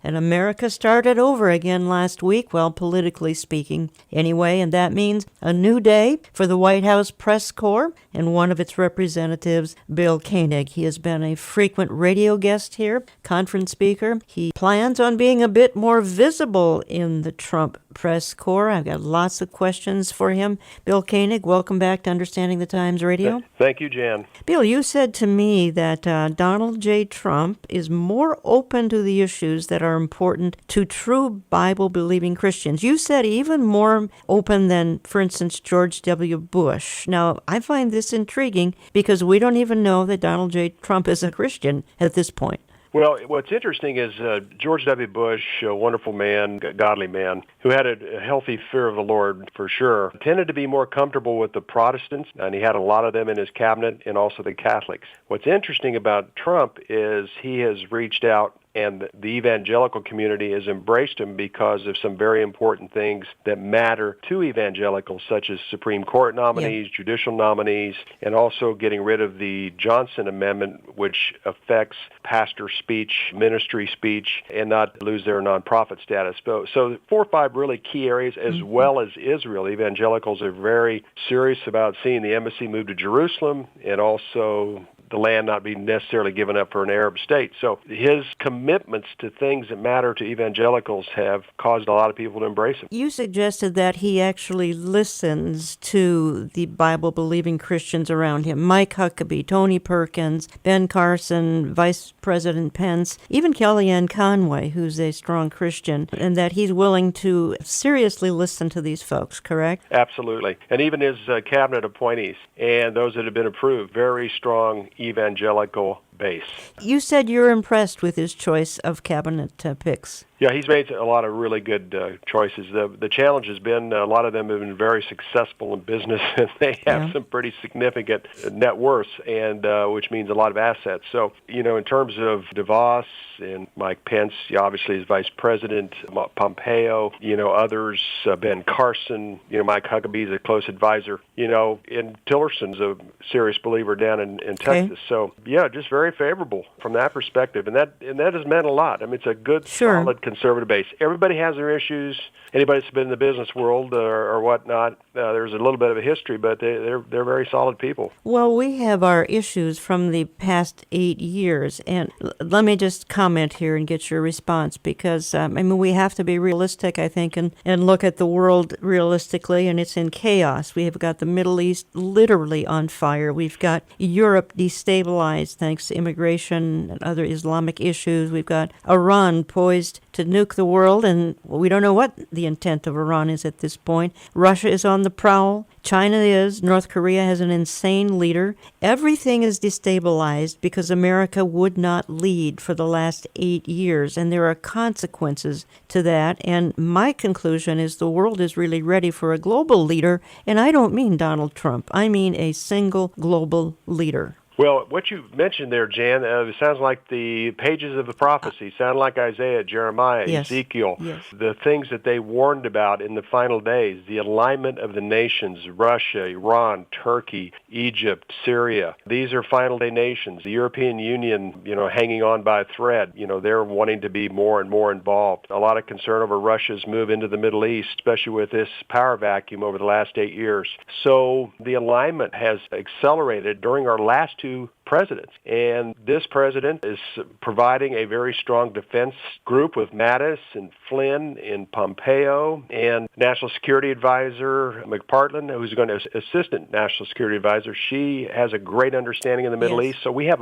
And America started over again last week, well, politically speaking anyway, and that means a new day for the White House press corps and one of its representatives, Bill Koenig. He has been a frequent radio guest here, conference speaker. He plans on being a bit more visible in the Trump press corps. I've got lots of questions for him. Bill Koenig, welcome back to Understanding the Times Radio. Thank you, Jan. Bill, you said to me that Donald J. Trump is more open to the issues that are important to true Bible-believing Christians. You said even more open than, for instance, George W. Bush. Now, I find this intriguing because we don't even know that Donald J. Trump is a Christian at this point. Well, what's interesting is George W. Bush, a wonderful man, godly man, who had a healthy fear of the Lord for sure, tended to be more comfortable with the Protestants, and he had a lot of them in his cabinet, and also the Catholics. What's interesting about Trump is he has reached out, and the evangelical community has embraced him because of some very important things that matter to evangelicals, such as Supreme Court nominees, judicial nominees, and also getting rid of the Johnson Amendment, which affects pastor speech, ministry speech, and not lose their nonprofit status. So 4 or 5 really key areas, as well as Israel. Evangelicals are very serious about seeing the embassy move to Jerusalem, and also the land not be necessarily given up for an Arab state. So his commitments to things that matter to evangelicals have caused a lot of people to embrace him. You suggested that he actually listens to the Bible-believing Christians around him. Mike Huckabee, Tony Perkins, Ben Carson, Vice President Pence, even Kellyanne Conway, who's a strong Christian, and that he's willing to seriously listen to these folks, correct? Absolutely. And even his cabinet appointees and those that have been approved, very strong evangelical base. You said you're impressed with his choice of cabinet picks. Yeah, he's made a lot of really good choices. The challenge has been a lot of them have been very successful in business, and they have some pretty significant net worths, and which means a lot of assets. So, in terms of DeVos and Mike Pence, obviously as vice president, Pompeo, others, Ben Carson, Mike Huckabee's a close advisor, and Tillerson's a serious believer down in Texas. So, just very favorable from that perspective, and that has meant a lot. I mean, it's a good, solid conservative base. Everybody has their issues. Anybody that's been in the business world or whatnot, there's a little bit of a history, but they're very solid people. Well, we have our issues from the past 8 years, and let me just comment here and get your response, because we have to be realistic, I think, and look at the world realistically, and it's in chaos. We have got the Middle East literally on fire. We've got Europe destabilized thanks to immigration and other Islamic issues. We've got Iran poised to nuke the world, and we don't know what the intent of Iran is at this point. Russia is on the prowl. China is. North Korea has an insane leader. Everything is destabilized because America would not lead for the last 8 years, and there are consequences to that. And my conclusion is the world is really ready for a global leader, and I don't mean Donald Trump. I mean a single global leader. Well, what you mentioned there, Jan, it sounds like the pages of the prophecy, sound like Isaiah, Jeremiah, Ezekiel, the things that they warned about in the final days, the alignment of the nations, Russia, Iran, Turkey, Egypt, Syria. These are final day nations. The European Union, hanging on by a thread, they're wanting to be more and more involved. A lot of concern over Russia's move into the Middle East, especially with this power vacuum over the last 8 years. So the alignment has accelerated during our last 2 presidents. And this president is providing a very strong defense group with Mattis and Flynn and Pompeo and National Security Advisor McPartland, who's going to Assistant National Security Advisor. She has a great understanding of the Middle East. So we have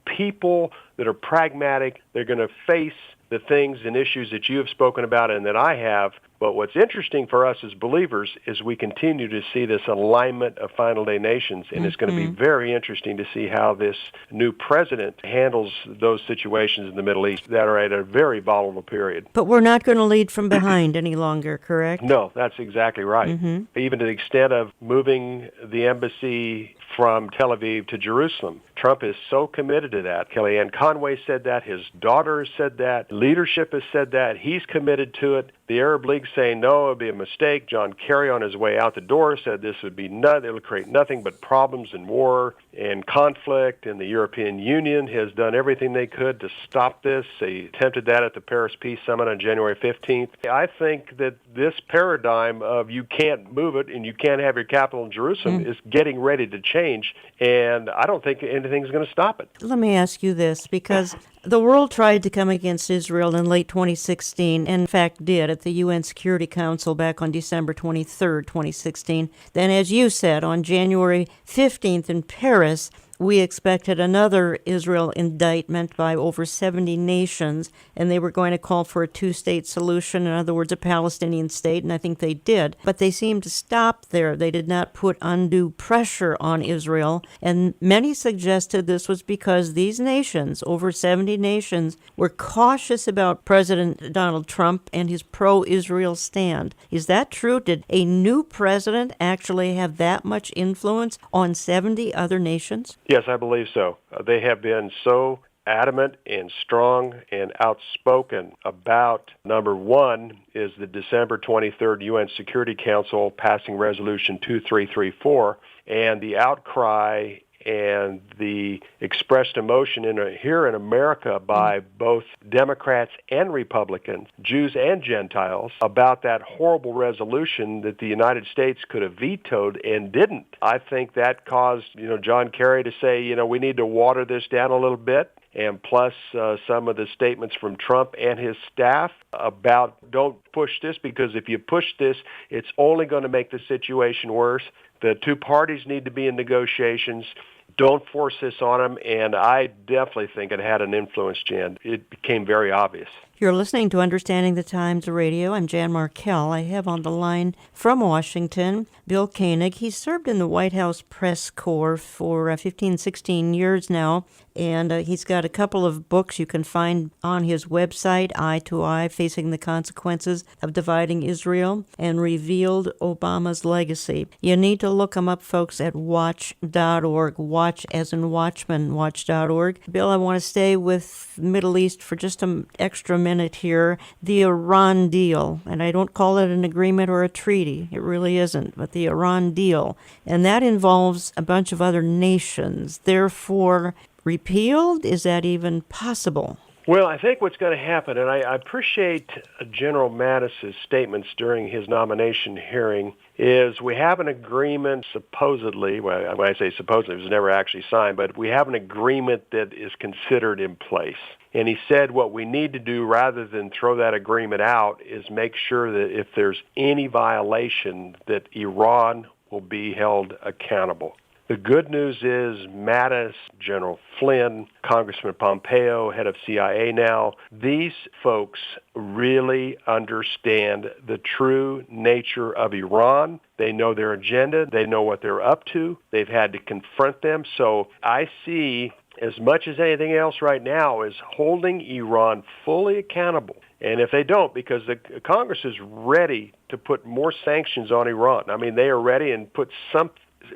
people that are pragmatic. They're going to face the things and issues that you have spoken about and that I have. But what's interesting for us as believers is we continue to see this alignment of final day nations, and it's going to be very interesting to see how this new president handles those situations in the Middle East that are at a very volatile period. But we're not going to lead from behind any longer, correct? No, that's exactly right. Even to the extent of moving the embassy from Tel Aviv to Jerusalem. Trump is so committed to that. Kellyanne Conway said that. His daughter has said that. Leadership has said that. He's committed to it. The Arab League saying no, it would be a mistake. John Kerry on his way out the door said this would be it would create nothing but problems and war. and conflict, and the European Union has done everything they could to stop this. They attempted that at the Paris Peace Summit on January 15th. I think that this paradigm of you can't move it and you can't have your capital in Jerusalem is getting ready to change, and I don't think anything's going to stop it. Let me ask you this, because the world tried to come against Israel in late 2016, and in fact did at the UN Security Council back on December 23rd, 2016. Then, as you said, on January 15th in Paris, we expected another Israel indictment by over 70 nations, and they were going to call for a two-state solution, in other words, a Palestinian state, and I think they did. But they seemed to stop there. They did not put undue pressure on Israel, and many suggested this was because these nations, over 70 nations, were cautious about President Donald Trump and his pro-Israel stand. Is that true? Did a new president actually have that much influence on 70 other nations? Yes, I believe so. They have been so adamant and strong and outspoken about, number one, is the December 23rd UN Security Council passing Resolution 2334, and the outcry and the expressed emotion here in America by both Democrats and Republicans, Jews and Gentiles, about that horrible resolution that the United States could have vetoed and didn't. I think that caused, John Kerry to say, we need to water this down a little bit. And plus some of the statements from Trump and his staff about don't push this, because if you push this, it's only going to make the situation worse. The two parties need to be in negotiations. Don't force this on them. And I definitely think it had an influence, Jan. It became very obvious. You're listening to Understanding the Times Radio. I'm Jan Markell. I have on the line from Washington Bill Koenig. He served in the White House press corps for 15, 16 years now, and he's got a couple of books you can find on his website, Eye to Eye, Facing the Consequences of Dividing Israel, and Revealed Obama's Legacy. You need to look them up, folks, at watch.org, watch as in watchman, watch.org. Bill, I want to stay with Middle East for just an extra minute here. The Iran deal, and I don't call it an agreement or a treaty, it really isn't, but the Iran deal, and that involves a bunch of other nations. Therefore, repealed? Is that even possible? Well, I think what's going to happen, and I appreciate General Mattis's statements during his nomination hearing, is we have an agreement supposedly, well, when I say supposedly, it was never actually signed, but we have an agreement that is considered in place. And he said what we need to do rather than throw that agreement out is make sure that if there's any violation, that Iran will be held accountable. The good news is Mattis, General Flynn, Congressman Pompeo, head of CIA now, these folks really understand the true nature of Iran. They know their agenda. They know what they're up to. They've had to confront them. So I see, as much as anything else right now, is holding Iran fully accountable. And if they don't, because the Congress is ready to put more sanctions on Iran. I mean, they are ready and put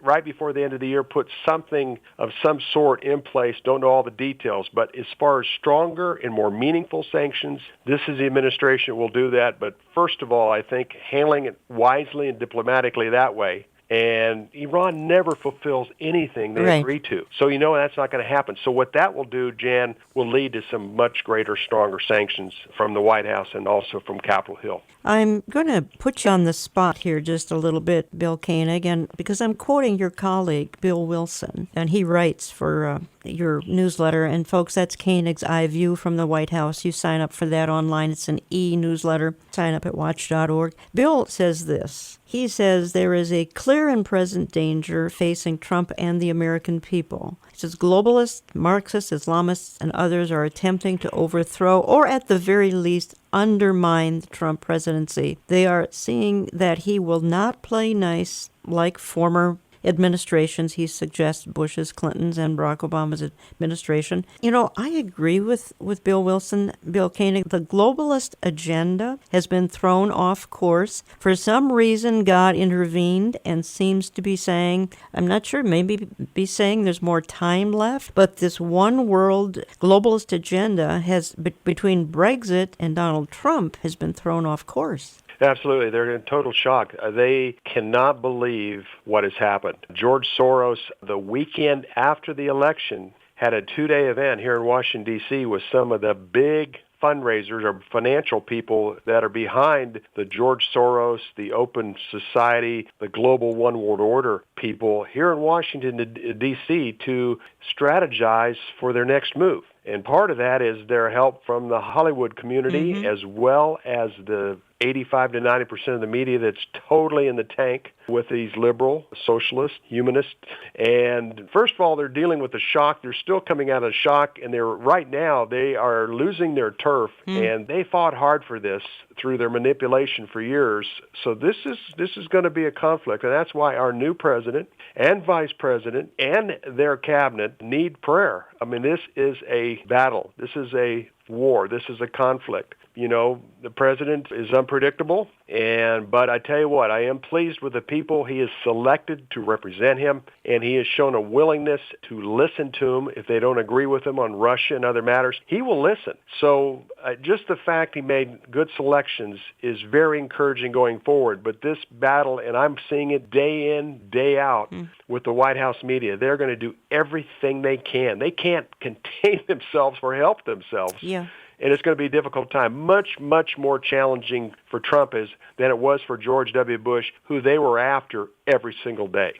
right before the end of the year, put something of some sort in place. Don't know all the details, but as far as stronger and more meaningful sanctions, this is the administration that will do that. But first of all, I think handling it wisely and diplomatically that way. And Iran never fulfills anything they agree to. So that's not going to happen. So what that will do, Jan, will lead to some much greater, stronger sanctions from the White House and also from Capitol Hill. I'm going to put you on the spot here just a little bit, Bill Koenig, and because I'm quoting your colleague, Bill Wilson, and he writes for your newsletter. And folks, that's Koenig's Eye View from the White House. You sign up for that online. It's an e-newsletter. Sign up at watch.org. Bill says this. He says there is a clear and present danger facing Trump and the American people. He says globalists, Marxists, Islamists, and others are attempting to overthrow, or at the very least, undermine the Trump presidency. They are seeing that he will not play nice like former administrations. He suggests Bush's, Clinton's, and Barack Obama's administration. I agree with Bill Wilson, Bill Koenig. The globalist agenda has been thrown off course. For some reason, God intervened and seems to be saying, I'm not sure, maybe be saying there's more time left, but this one world globalist agenda has, between Brexit and Donald Trump, has been thrown off course. Absolutely. They're in total shock. They cannot believe what has happened. doing. George Soros, the weekend after the election, had a 2-day event here in Washington, D.C. with some of the big fundraisers or financial people that are behind the George Soros, the Open Society, the Global One World Order people here in Washington, D.C. to strategize for their next move. And part of that is their help from the Hollywood community as well as the 85 to 90% of the media that's totally in the tank with these liberal, socialist, humanists. And first of all, they're dealing with the shock. They're still coming out of shock, and right now they are losing their turf, and they fought hard for this through their manipulation for years. So this is going to be a conflict, and that's why our new president and vice president and their cabinet need prayer. I mean, this is a battle. This is a war. This is a conflict. You know, the president is unpredictable, but I tell you what, I am pleased with the people he has selected to represent him, and he has shown a willingness to listen to him. If they don't agree with him on Russia and other matters, he will listen. So just the fact he made good selections is very encouraging going forward. But this battle, and I'm seeing it day in, day out with the White House media, they're going to do everything they can. They can't contain themselves or help themselves. Yeah. And it's going to be a difficult time, much, much more challenging for Trump than it was for George W. Bush, who they were after every single day.